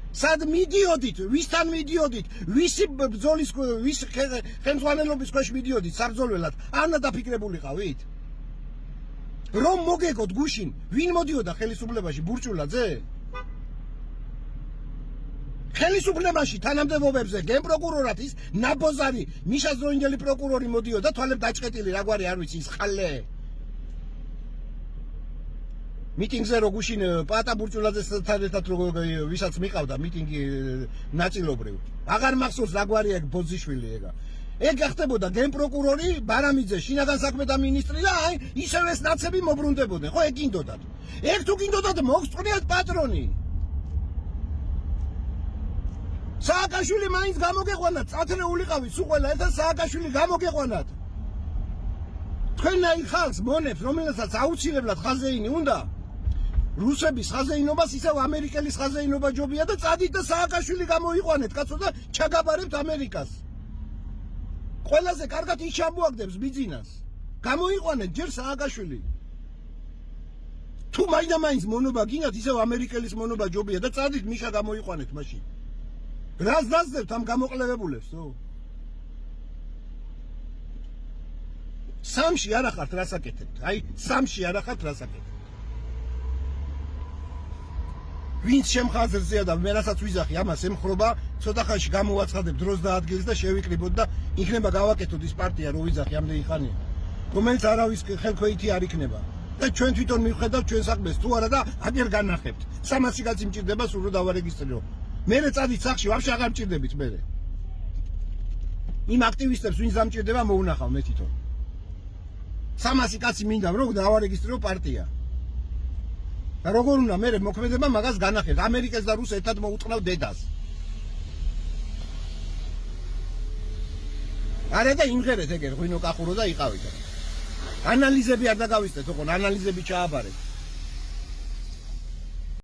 სად მიდიოდით, ვისთან მიდიოდით, ვისი ბრძოლის ვის ხელმძღვანელობის ქვეშ მიდიოდით საბრძოლველად, არ დაფიქრებულიყავით? რომ მოგეგოთ გუშინ, ვინ მოდიოდა ხელისუფლებაში ბურჭულაძე? ხელისუფლებაში თანამდებობებზე გენპროკურორატის ნაბოზარი მიშა ზროინდელი პროკურორი მოდიოდა თვალებ დაჭყეტილი რაგვარი არ ვიცი ის ხალე. მიტინგზე რო გუშინ პატა ბურჭულაძესთან ერთად ვისაც მიყავდა მიტინგი ნაწილობრივ. აღარ მახსოვს რაგვარია ეგ ბოძიშვილი ეგა. ეგ გახდებოდა გენპროკურორი ბარამიძე შინაგან საქმეთა მინისტრი და აი ისევ ეს ნაცები მობრუნდებოდნენ. ხო ეგ გინდოდათ. ეგ თუ გინდოდათ მოგწყვიათ პატრონი. სააკაშვილი მაინც გამოგეყვანათ, წათრეულიყავით სულ ყველა ერთად სააკაშვილი გამოგეყვანათ. თქვენ აი ხალხს მონებს, რომელსაც აუცილებლად ხაზეინი უნდა, რუსების ხაზეინობას ისევ ამერიკელის ხაზეინობა ჯობია და წადით და სააკაშვილი გამოიყვანეთ, კაცო და ჩაგაბარებთ ამერიკას. ყველაზე კარგად ის ჩამოაგდებს ბიძინას. გამოიყვანეთ ჯერ სააკაშვილი. თუ მაინც მონობა გინდათ, ისევ ამერიკელის მონობა ჯობია და წადით მიშა გამოიყვანეთ მაშინ. რას დასდებთ ამ გამოყლებებულებს, თო? სამში არ ახართ რას აკეთებთ? აი, სამში არ ახართ რას აკეთებთ? ვინც შემხაზრზეა და მე რასაც ვიზახი ამას ემხრობა, ცოტა ხანში გამოვაცხადებ დროს და ადგილს და შევიკრიბოთ და იქნება გავაკეთოთ ის პარტია, რო ვიზახი ამდენი ხანია. რომელიც არავის ხელქვეითი არ იქნება. და ჩვენ თვითონ მივხედავთ ჩვენ საქმეს თუ არა და აგერ განახებთ. 300 კაცი მჭირდება სულ რო დავარეგისტრირო. მერე წადით სახში, ვაფშე აღარ მჭირდებით მერე. იმ აქტივისტებს ვინც დამჭირდება მოუნახავ მე თვითონ. 300 კაცი მინდა რომ დავარეგისტრირო პარტია. და როგორ უნდა მერე მოქმედება მაგას განახებთ. ამერიკას და რუსეთს ერთად მოუწყნავ დედას. არა და იმღერეთ ეგერ ღვინო კახურო და იყავით. ანალიზები არ დაგავისდეთ, ოღონ ანალიზები ჩააბარეთ.